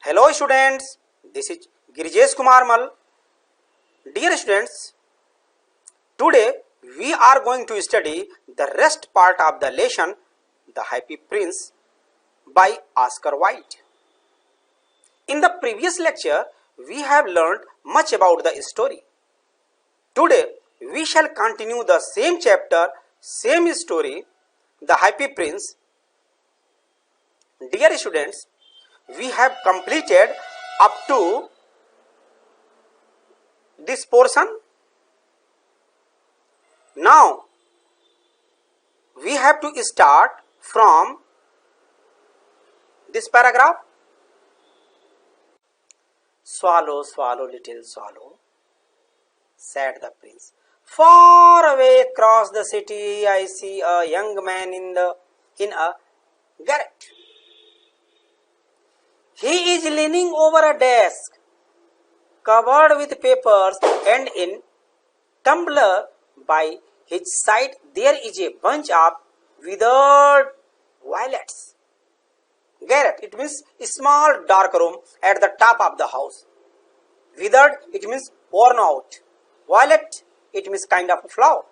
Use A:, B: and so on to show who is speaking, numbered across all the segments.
A: Hello students, this is Girijesh Kumar Mal. Dear students, today we are going to study the rest part of the lesson The Happy Prince by Oscar Wilde. In the previous lecture, we have learned much about the story. Today we shall continue the same chapter, same story, The Happy Prince. Dear students, we have completed up to this portion. Now we have to start from this paragraph. Swallow, swallow, little swallow, said the prince. Far away across the city I see a young man in a garret. He is leaning over a desk covered with papers, and in tumbler by his side there is a bunch of withered violets. Garret, it means a small dark room at the top of the house. Withered, it means worn out. Violet, it means kind of a flower.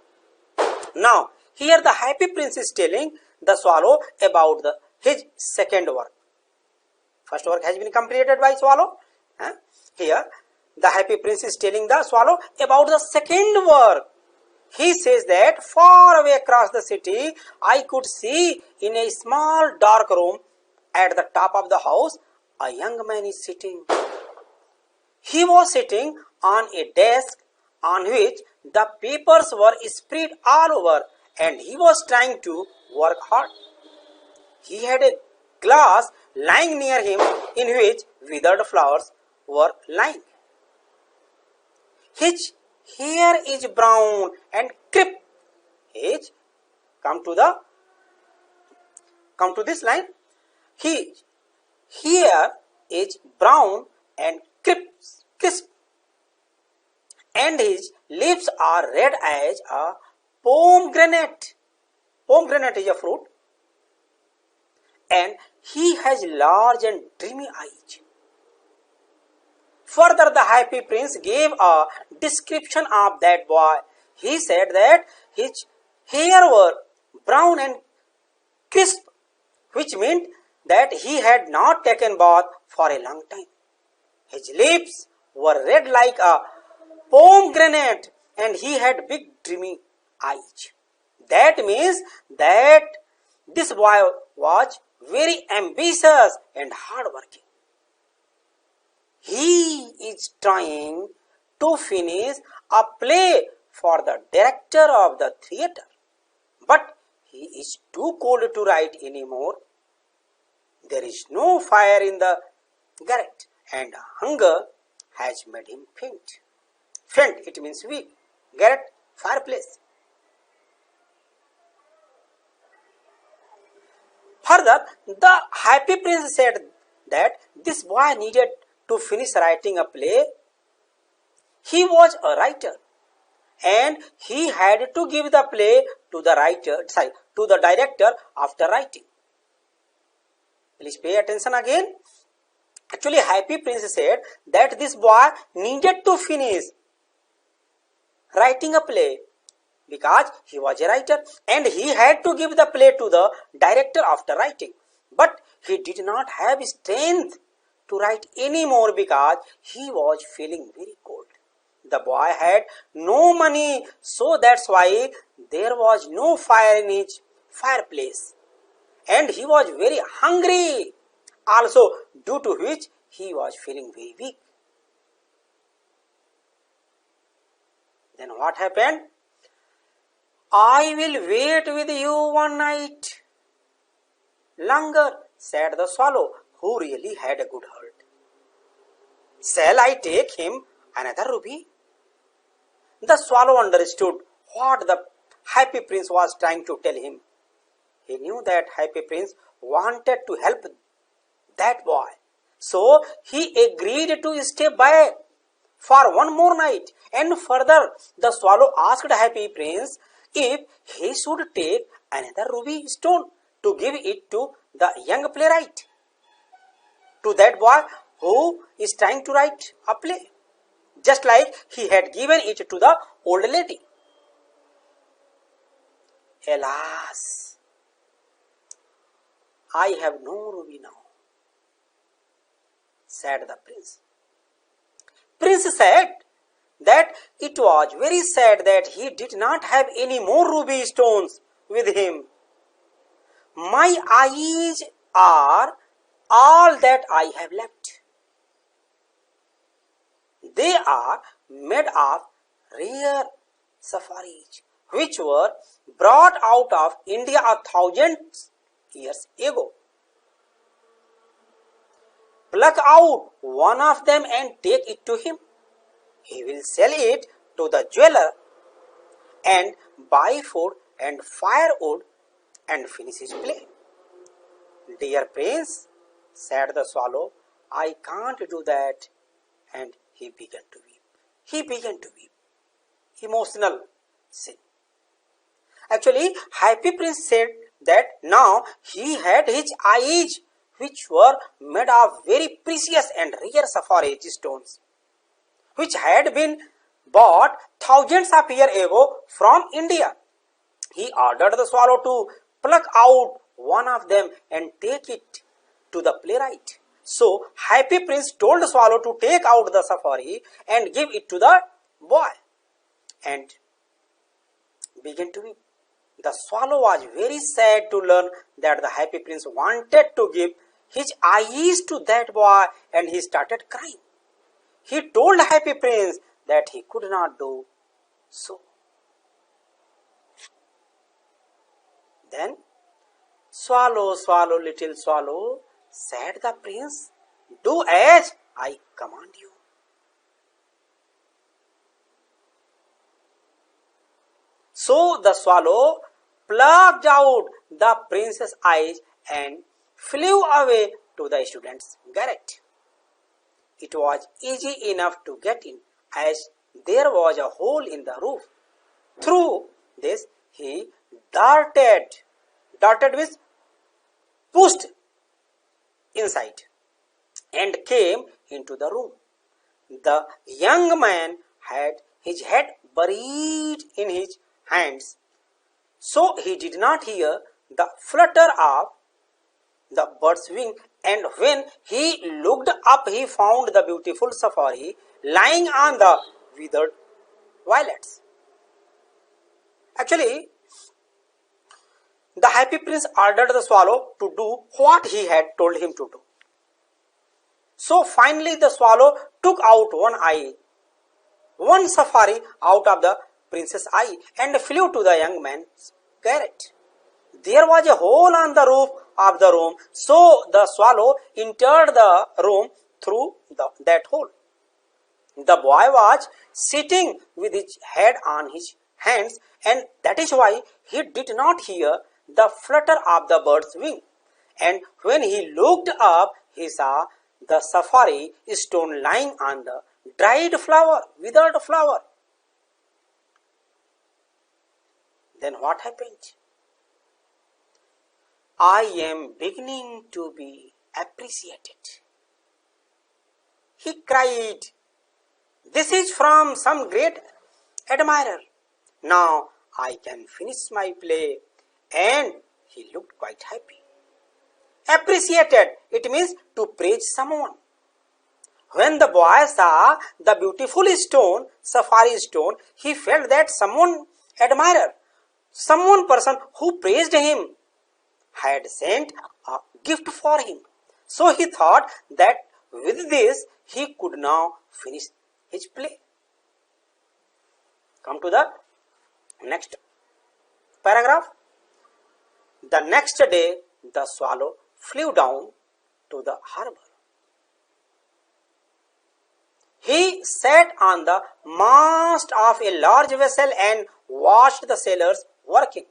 A: Now, here the happy prince is telling the swallow about his second work. First work has been completed by swallow. Here, the happy prince is telling the swallow about the second work. He says that far away across the city, I could see in a small dark room at the top of the house, a young man is sitting. He was sitting on a desk on which the papers were spread all over, and he was trying to work hard. He had a glass lying near him in which withered flowers were lying. His hair is brown and crisp. Come to this line. His hair is brown and crisp, and his lips are red as a pomegranate. Pomegranate is a fruit. And he has large and dreamy eyes. Further, the happy prince gave a description of that boy. He said that his hair were brown and crisp, which meant that he had not taken bath for a long time. His lips were red like a pomegranate, and he had big dreamy eyes. That means that this boy was very ambitious and hardworking. He is trying to finish a play for the director of the theatre, but he is too cold to write anymore. There is no fire in the garret, and hunger has made him faint. Faint, it means weak. Garret, fireplace. Further, the happy prince said that this boy needed to finish writing a play. He was a writer, and he had to give the play to the director after writing. Please pay attention again. Actually, happy prince said that this boy needed to finish writing a play because he was a writer, and he had to give the play to the director after writing. But he did not have strength to write any more because he was feeling very cold. The boy had no money, so that's why there was no fire in his fireplace. And he was very hungry also, due to which he was feeling very weak. Then what happened? I will wait with you one night longer, said the swallow, who really had a good heart. Shall I take him another ruby? The swallow understood what the happy prince was trying to tell him. He knew that happy prince wanted to help that boy, so he agreed to stay back for one more night. And further, the swallow asked happy prince if he should take another ruby stone to give it to the young playwright, to that boy who is trying to write a play, just like he had given it to the old lady. Alas, I have no ruby now, said the prince. Prince said that it was very sad that he did not have any more ruby stones with him. My eyes are all that I have left. They are made of rare sapphires, which were brought out of India 1,000 years ago. Pluck out one of them and take it to him. He will sell it to the jeweler and buy food and firewood and finish his play. Dear prince, said the swallow, I can't do that. And he began to weep. He began to weep. Emotional sin. Actually, Happy Prince said that now he had his eyes, which were made of very precious and rare sapphire stones, which had been bought thousands of years ago from India. He ordered the swallow to pluck out one of them and take it to the playwright. So Happy Prince told the swallow to take out the sapphire and give it to the boy, and began to weep. The swallow was very sad to learn that the Happy Prince wanted to give his eyes to that boy, and he started crying. He told Happy Prince that he could not do so. Then, swallow, swallow, little swallow, said the prince, do as I command you. So the swallow plucked out the prince's eyes and flew away to the student's garret. It was easy enough to get in, as there was a hole in the roof. Through this he darted means pushed inside and came into the room. The young man had his head buried in his hands, so he did not hear the flutter of the bird's wing, and when he looked up he found the beautiful sapphire lying on the withered violets. Actually, the Happy Prince ordered the swallow to do what he had told him to do. So finally the swallow took out one sapphire out of the prince's eye, and flew to the young man's garret. There was a hole on the roof of the room, so the swallow entered the room through that hole. The boy was sitting with his head on his hands, and that is why he did not hear the flutter of the bird's wing. And when he looked up, he saw the sapphire stone lying on the dried flower, withered flower. Then what happened? I am beginning to be appreciated, he cried. This is from some great admirer. Now I can finish my play. And he looked quite happy. Appreciated, it means to praise someone. When the boy saw the beautiful stone, sapphire stone, he felt that someone admirer, someone person who praised him, had sent a gift for him. So he thought that with this he could now finish his play. Come to the next paragraph. The next day the swallow flew down to the harbor. He sat on the mast of a large vessel and watched the sailors working.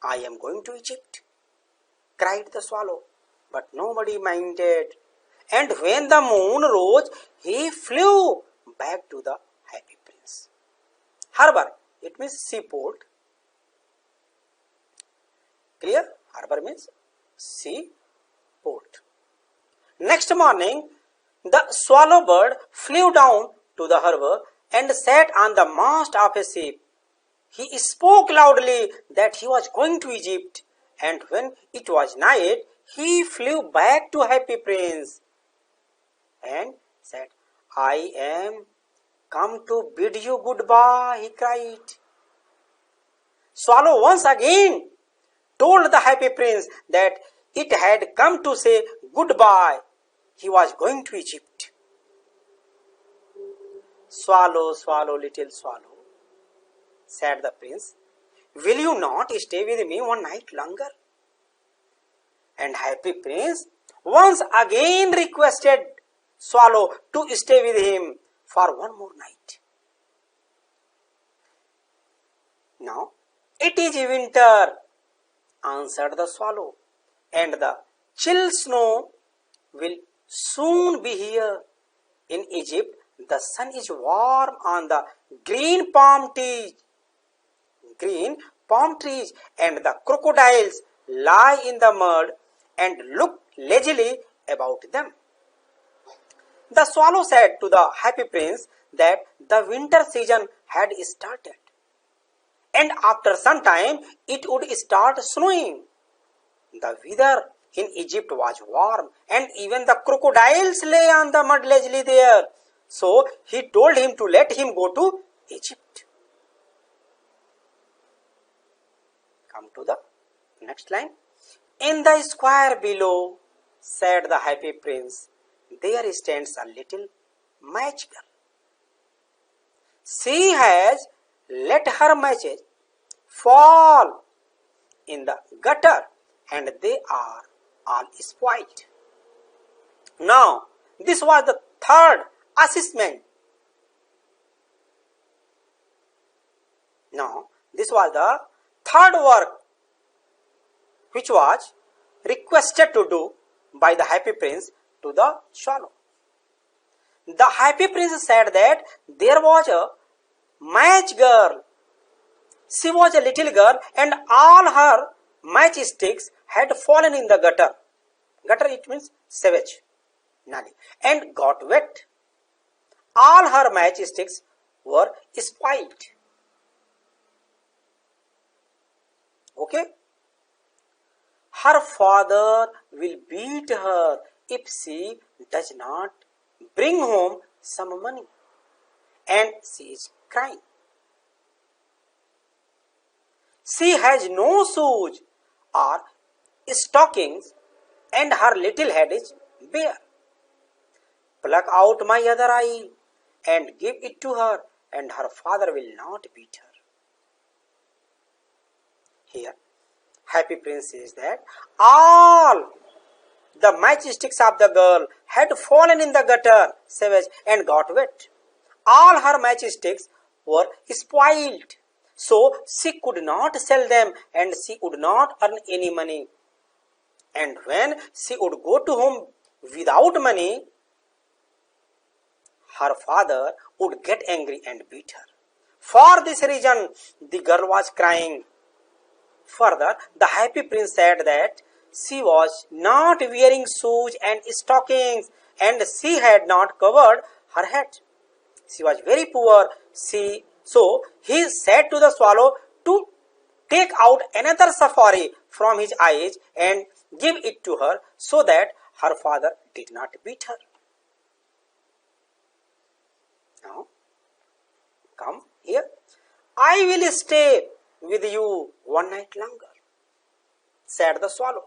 A: I am going to Egypt, cried the swallow, but nobody minded. And when the moon rose, he flew back to the Happy Prince. Harbor, it means seaport. Clear? Harbor means seaport. Next morning, The swallow bird flew down to the harbor and sat on the mast of a ship. He spoke loudly that he was going to Egypt, and when it was night, he flew back to Happy Prince and said, I am come to bid you goodbye, he cried. Swallow once again told the Happy Prince that it had come to say goodbye. He was going to Egypt. Swallow, swallow, little swallow, said the prince, will you not stay with me one night longer? And Happy Prince once again requested Swallow to stay with him for one more night. Now, it is winter, answered the swallow, and the chill snow will soon be here. In Egypt, the sun is warm on the green palm trees, and the crocodiles lie in the mud and look lazily about them. The swallow said to the Happy Prince that the winter season had started, and after some time it would start snowing. The weather in Egypt was warm, and even the crocodiles lay on the mud lazily there. So he told him to let him go to Egypt. Come to the next line. In the square below, said the Happy Prince, there stands a little match girl. She has let her matches fall in the gutter, and they are all spoiled. Now, this was the third assessment. Now, this was the third work which was requested to do by the Happy Prince to the swallow. The Happy Prince said that there was a match girl. She was a little girl, and all her matchsticks had fallen in the gutter. Gutter, it means sewage, nali, and got wet. All her matchsticks were spoiled. Okay? Her father will beat her if she does not bring home some money, and she is crying. She has no shoes or stockings, and her little head is bare. Pluck out my other eye and give it to her, and her father will not beat her. Here, Happy Prince says that all the matchsticks of the girl had fallen in the gutter, sewage, and got wet. All her matchsticks were spoiled, so she could not sell them, and she would not earn any money. And when she would go to home without money, her father would get angry and beat her. For this reason, the girl was crying. Further, the Happy Prince said that she was not wearing shoes and stockings, and she had not covered her head. She was very poor. So he said to the swallow to take out another safari from his eyes and give it to her, so that her father did not beat her. Now, come here. I will stay with you one night longer, said the swallow.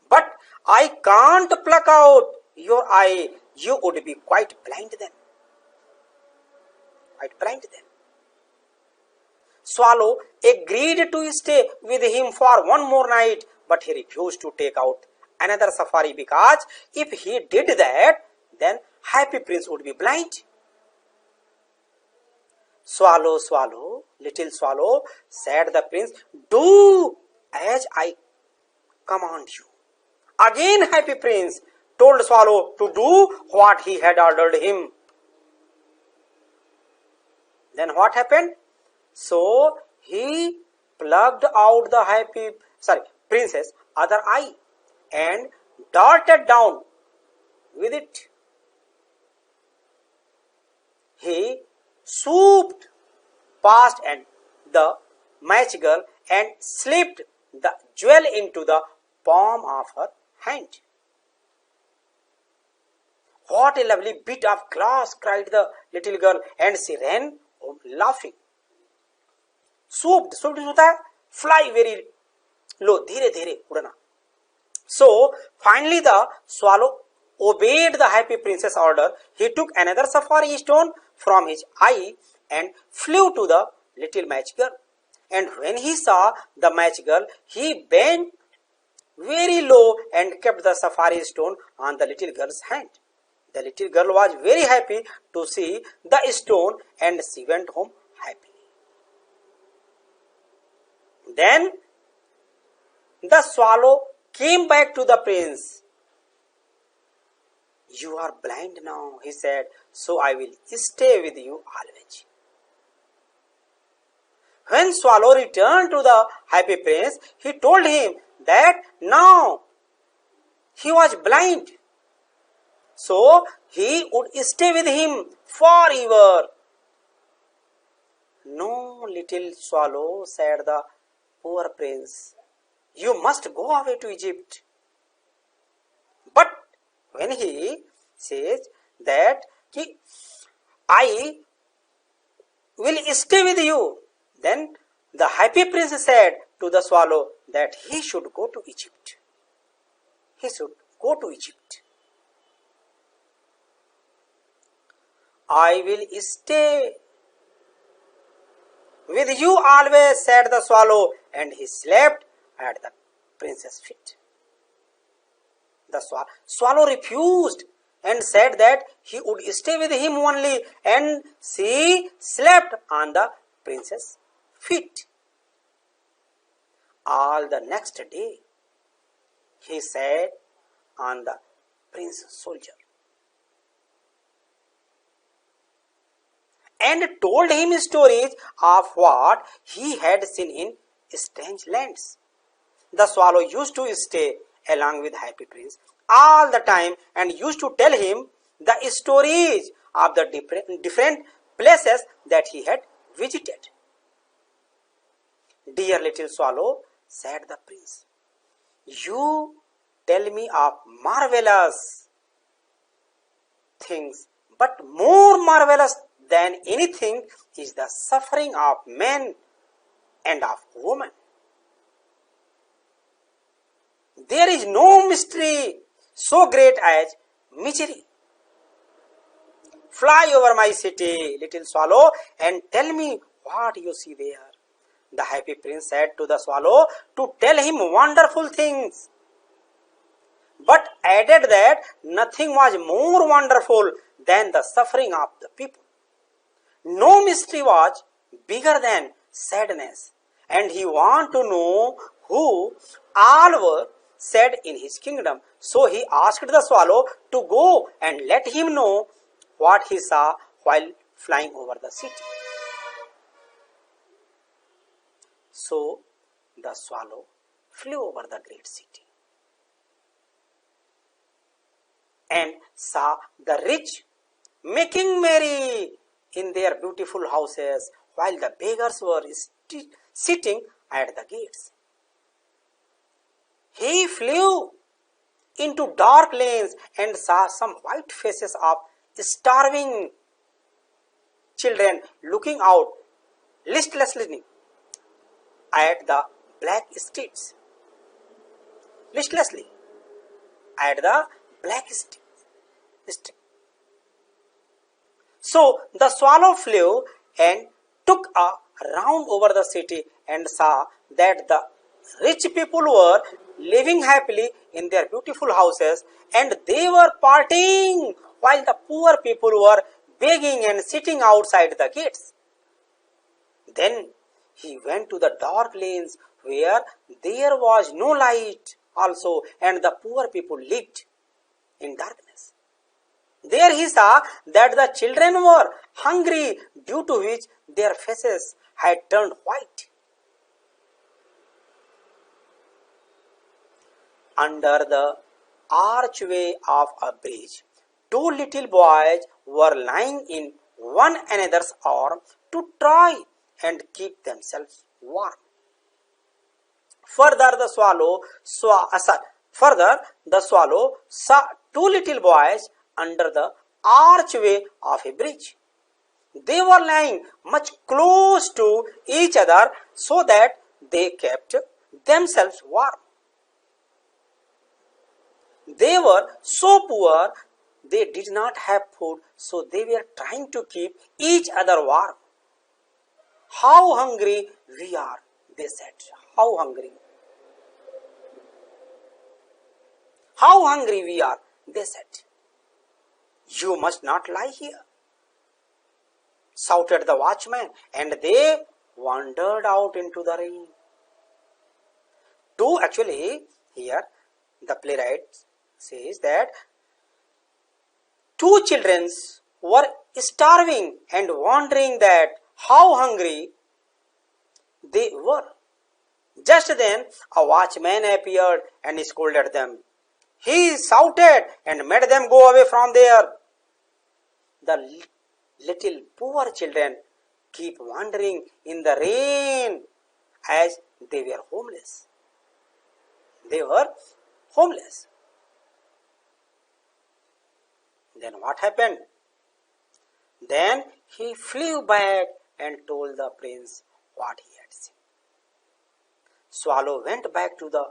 A: But I can't pluck out your eye. You would be quite blind then. Quite blind then. Swallow agreed to stay with him for one more night, but he refused to take out another safari, because if he did that, then Happy Prince would be blind. Swallow, swallow, little swallow, said the prince, do as I command you. Again Happy Prince told swallow to do what he had ordered him. Then what happened? So he plucked out the prince's other eye and darted down with it he swooped past and the match girl and slipped the jewel into the palm of her hand. What a lovely bit of glass, cried the little girl, and she ran home laughing. Swooped होता है fly very low, धीरे धीरे उड़ना. So finally the swallow obeyed the happy princess' order. He took another safari stone from his eye and flew to the little match girl. And when he saw the match girl, he bent very low and kept the safari stone on the little girl's hand. The little girl was very happy to see the stone and she went home happily. Then the swallow came back to the prince. You are blind now, he said, so I will stay with you always. When swallow returned to the happy prince, he told him that now he was blind, so he would stay with him forever. No, little swallow, said the poor prince, you must go away to Egypt. But when he says that I will stay with you, then the happy prince said to the swallow that he should go to Egypt. He should go to Egypt. I will stay with you always, said the swallow, and he slept at the prince's feet. The swallow refused and said that he would stay with him only, and she slept on the prince's feet. All the next day, he sat on the prince's shoulder and told him stories of what he had seen in strange lands. The swallow used to stay along with happy prince all the time and used to tell him the stories of the different places that he had visited. Dear little swallow, said the prince, you tell me of marvelous things, but more marvelous than anything is the suffering of men and of women. There is no mystery so great as misery. Fly over my city, little swallow, and tell me what you see there. The happy prince said to the swallow to tell him wonderful things, but added that nothing was more wonderful than the suffering of the people. No mystery was bigger than sadness, and he wanted to know who all were sad in his kingdom. So he asked the swallow to go and let him know what he saw while flying over the city. So the swallow flew over the great city and saw the rich making merry in their beautiful houses while the beggars were sitting at the gates. He flew into dark lanes and saw some white faces of starving children looking out listlessly at the black streets. Listlessly at the black street. So the swallow flew and took a round over the city and saw that the rich people were living happily in their beautiful houses and they were partying while the poor people were begging and sitting outside the gates. Then he went to the dark lanes where there was no light also and the poor people lived in darkness. There he saw that the children were hungry, due to which their faces had turned white. Under the archway of a bridge, two little boys were lying in one another's arm to try and keep themselves warm. Further, the swallow saw two little boys under the archway of a bridge. They were lying much close to each other so that they kept themselves warm. They were so poor they did not have food, so they were trying to keep each other warm. How hungry we are, they said. How hungry. How hungry we are, they said. You must not lie here, shouted the watchman, and they wandered out into the rain. Actually, here the playwright says that two children were starving and wondering that how hungry they were. Just then a watchman appeared and scolded them. He shouted and made them go away from there. The little poor children keep wandering in the rain as they were homeless. They were homeless. Then what happened? Then he flew back and told the prince what he had seen. Swallow went back to the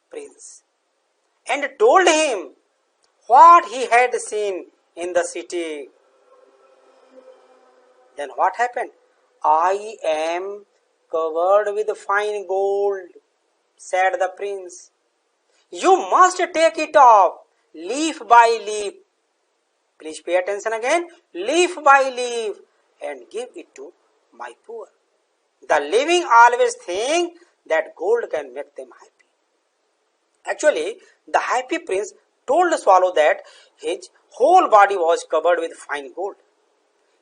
A: prince and told him what he had seen in the city. Then what happened? I am covered with fine gold, said the prince. You must take it off, leaf by leaf. Please pay attention again. Leaf by leaf, and give it to my poor. The living always think that gold can make them happy. Actually, the happy prince told the swallow that his whole body was covered with fine gold.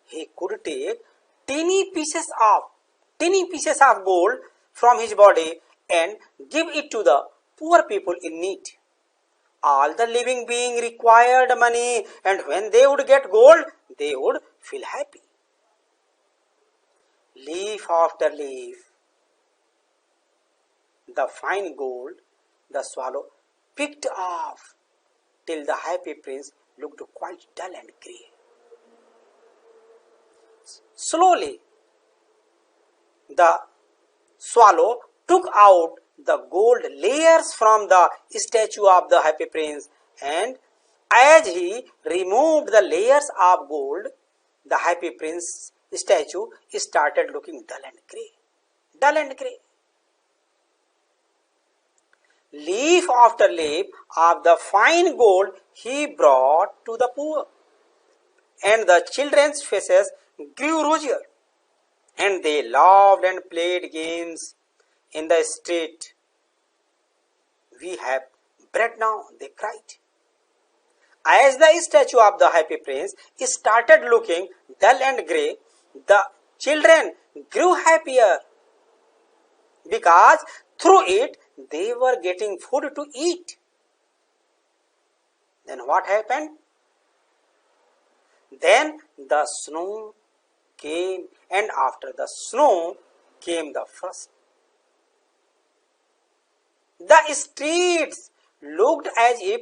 A: He could take teeny pieces of gold from his body and give it to the poor people in need. All the living beings required money, and when they would get gold, they would feel happy. Leaf after leaf, the fine gold the swallow picked off till the happy prince looked quite dull and grey. Slowly, the swallow took out the gold layers from the statue of the happy prince, and as he removed the layers of gold, the happy prince statue started looking dull and grey. Dull and grey. Leaf after leaf of the fine gold he brought to the poor, and the children's faces grew rosier, and they laughed and played games in the street. We have bread now, they cried. As the statue of the happy prince started looking dull and grey, the children grew happier because through it they were getting food to eat. Then what happened? Then the snow came, and after the snow came the frost. The streets looked as if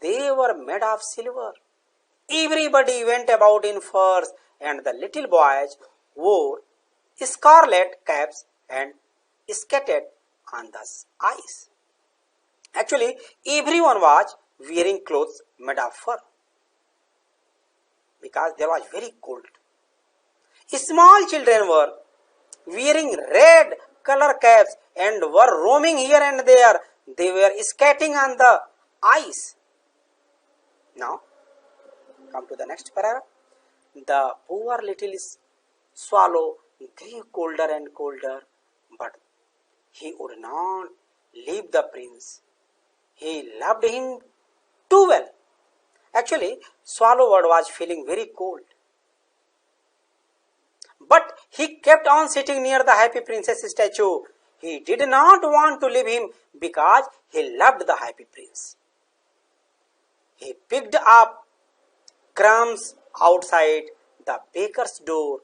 A: they were made of silver. Everybody went about in furs, and the little boys wore scarlet caps and skated on the ice. Actually, everyone was wearing clothes made of fur because there was very cold. Small children were wearing red color caps and were roaming here and there. They were skating on the ice. Now, come to the next paragraph. The poor little swallow grew colder and colder, but he would not leave the prince. He loved him too well. Actually, swallow was feeling very cold, but he kept on sitting near the happy princess statue. He did not want to leave him because he loved the happy prince. He picked up crumbs outside the the baker's door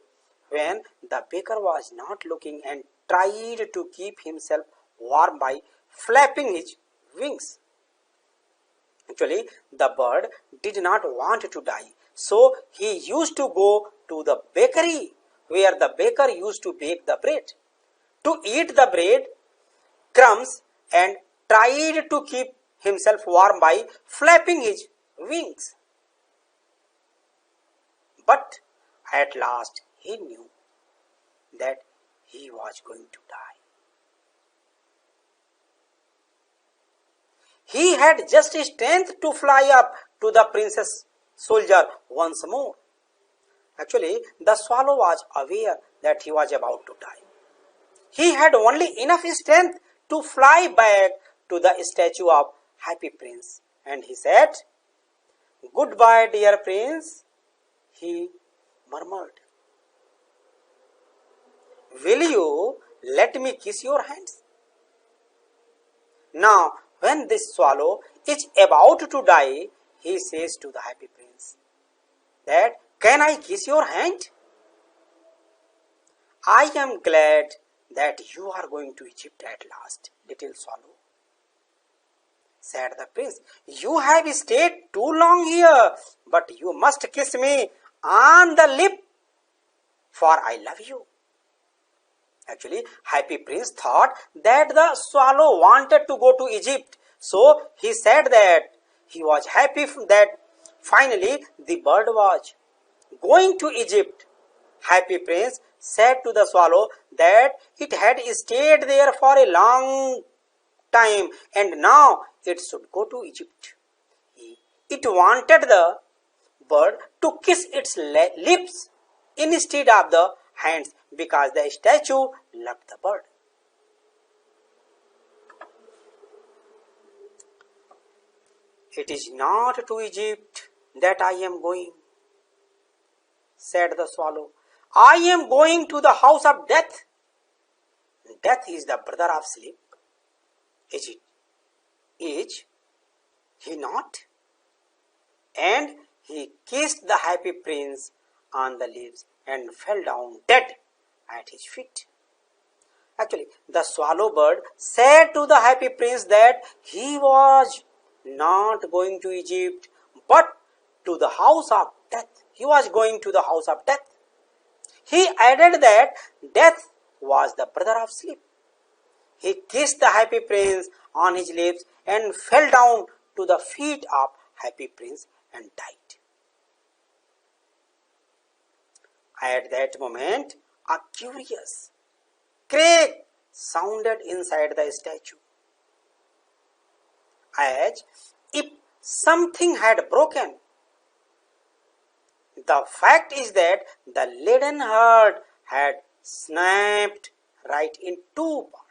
A: when the baker was not looking and tried to keep himself warm by flapping his wings. Actually, the bird did not want to die, so he used to go to the bakery where the baker used to bake the bread, to eat the bread crumbs and tried to keep himself warm by flapping his wings. But at last he knew that he was going to die. He had just strength to fly up to the princess soldier once more. Actually, the swallow was aware that he was about to die. He had only enough strength to fly back to the statue of Happy Prince, and he said, "Goodbye, dear prince," he murmured. "Will you let me kiss your hands?" Now, when this swallow is about to die, he says to the Happy Prince that, "Can I kiss your hand?" "I am glad that you are going to Egypt at last, little swallow," said the prince. "You have stayed too long here, but you must kiss me on the lip, for I love you." Actually, Happy Prince thought that the swallow wanted to go to Egypt, so he said that he was happy that finally the bird was going to Egypt. Happy Prince said to the swallow that it had stayed there for a long time and now it should go to Egypt. It wanted the bird to kiss its lips instead of the hands because the statue loved the bird. "It is not to Egypt that I am going," said the swallow. "I am going to the house of death." Death is the brother of sleep. Is he not? And he kissed the Happy Prince on the lips and fell down dead at his feet. Actually, the swallow bird said to the Happy Prince that he was not going to Egypt but to the house of death. He was going to the house of death. He added that death was the brother of sleep. He kissed the Happy Prince on his lips and fell down to the feet of Happy Prince and died. At that moment, a curious crack sounded inside the statue, as if something had broken. The fact is that the leaden heart had snapped right in two parts.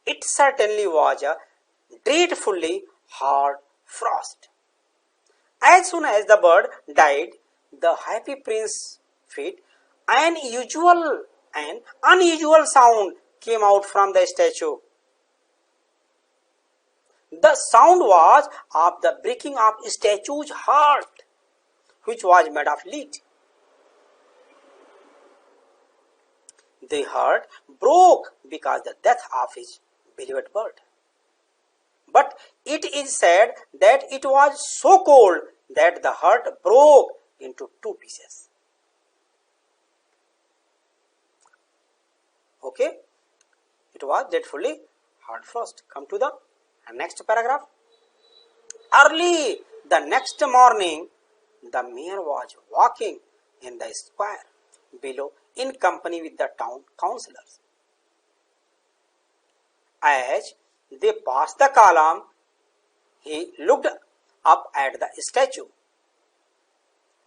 A: It certainly was a dreadfully hard frost. As soon as the bird died, the Happy Prince's feet, an unusual sound came out from the statue. The sound was of the breaking of statue's heart, which was made of lead. The heart broke because the death of his beloved bird. But it is said that it was so cold that the heart broke into two pieces. Okay, it was dreadfully hard frost. Come to the next paragraph. Early the next morning, the mayor was walking in the square below in company with the town councillors. As they passed the column, he looked up at the statue.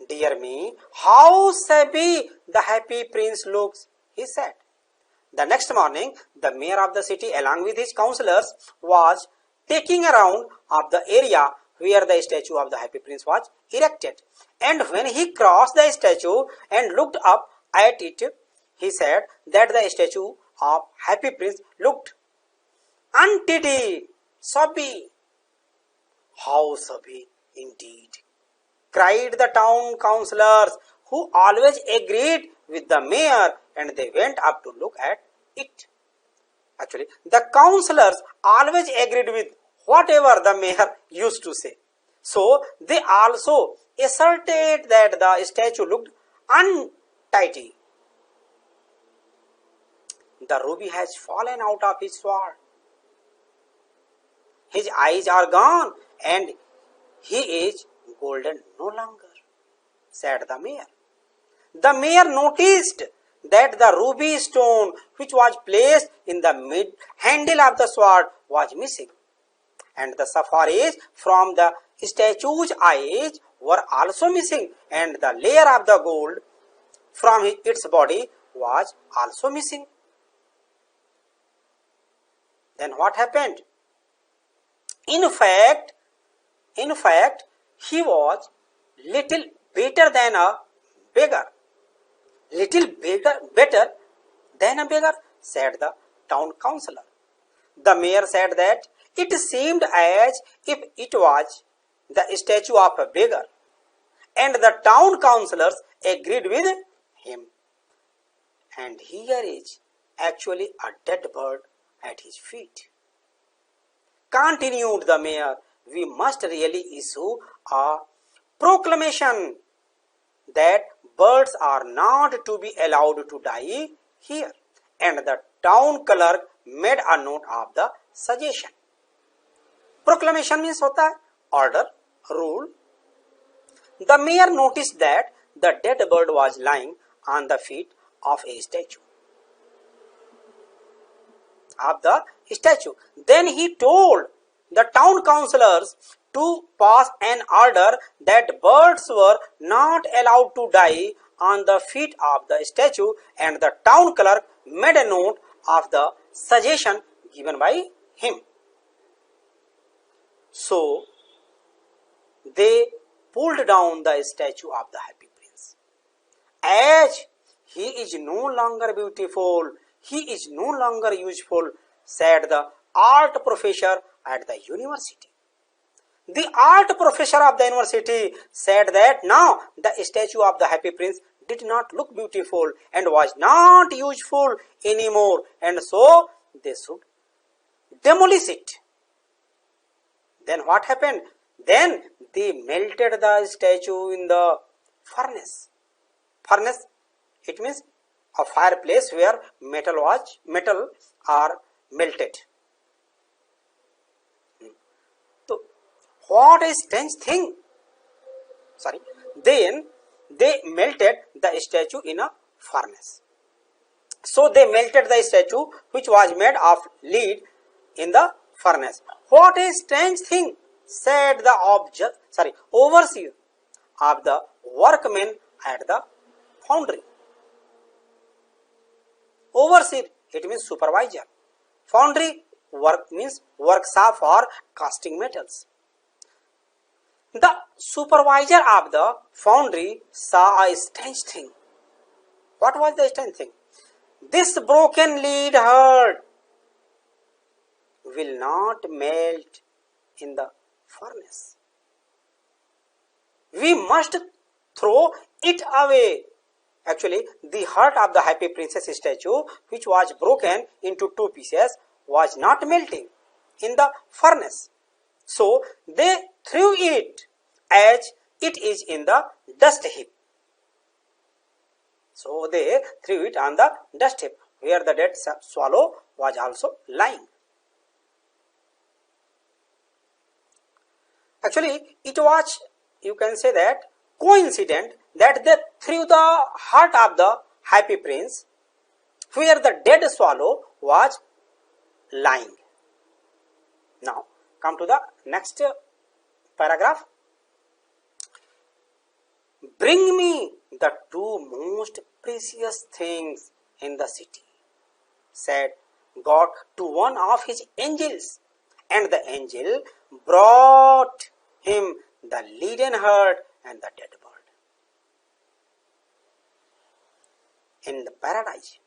A: "Dear me, how shabby the Happy Prince looks," he said. The next morning, the mayor of the city, along with his councillors, was taking a round of the area where the statue of the Happy Prince was erected. And when he crossed the statue and looked up at it, he said that the statue of Happy Prince looked untidy, shabby. "How shabby indeed," cried the town councillors, who always agreed with the mayor, and they went up to look at it. Actually, the councillors always agreed with whatever the mayor used to say. So, they also asserted that the statue looked untidy. The ruby has fallen out of his sword. His eyes are gone, and he is golden no longer, said the mayor. The mayor noticed that the ruby stone which was placed in the mid handle of the sword was missing, and the sapphires from the statue's eyes were also missing, and the layer of the gold from its body was also missing. Then what happened? In fact, he was little better than a beggar. Little better than a beggar, said the town councillor. The mayor said that it seemed as if it was the statue of a beggar, and the town councillors agreed with him. And here is actually a dead bird at his feet. Continued the mayor, we must really issue a proclamation that birds are not to be allowed to die here. And the town clerk made a note of the suggestion. Proclamation means होता है order, rule. The mayor noticed that the dead bird was lying on the feet of a statue. Then he told the town councillors to pass an order that birds were not allowed to die on the feet of the statue, and the town clerk made a note of the suggestion given by him. So, they pulled down the statue of the Happy Prince. As he is no longer beautiful, he is no longer useful, said the art professor at the university. The art professor of the university said that now the statue of the Happy Prince did not look beautiful and was not useful anymore, and so they should demolish it. Then what happened? Then they melted the statue in the furnace. Furnace, it means a fireplace where metal are melted. So, what a strange thing. Then they melted the statue in a furnace. So they melted the statue which was made of lead in the furnace. What a strange thing, said the overseer of the workmen at the foundry. Overseer, it means supervisor. Foundry, work means workshop for casting metals. The supervisor of the foundry saw a strange thing. What was the strange thing? This broken lead heart will not melt in the furnace. We must throw it away. Actually, the heart of the Happy Princess statue, which was broken into two pieces, was not melting in the furnace. So, they threw it as it is in the dust heap. So, they threw it on the dust heap where the dead swallow was also lying. Actually, it was, you can say that, coincident that they threw the heart of the Happy Prince where the dead swallow was lying. Now, come to the next paragraph. Bring me the two most precious things in the city, said God to one of his angels, and the angel brought him the leaden heart and the dead bird. In the paradise,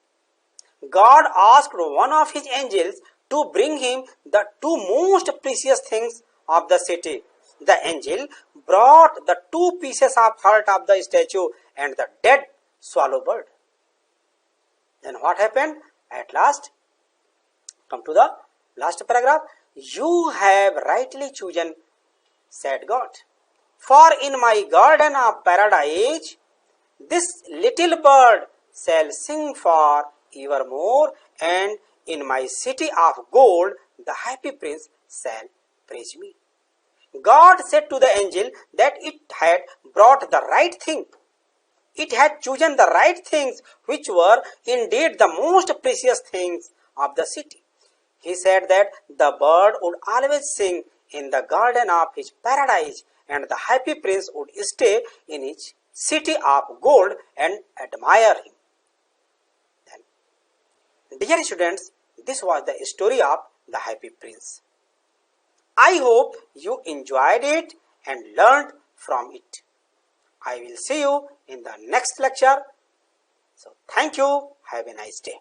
A: God asked one of his angels to bring him the two most precious things of the city. The angel brought the two pieces of heart of the statue, and the dead swallow bird. Then what happened? At last, come to the last paragraph. You have rightly chosen, said God. For in my garden of paradise, this little bird shall sing for evermore, and in my city of gold, the happy prince shall praise me. God said to the angel that it had brought the right thing. It had chosen the right things, which were indeed the most precious things of the city. He said that the bird would always sing in the garden of his paradise, and the happy prince would stay in his city of gold and admire him. Then, dear students, this was the story of the happy prince. I hope you enjoyed it and learned from it. I will see you in the next lecture. So, thank you. Have a nice day.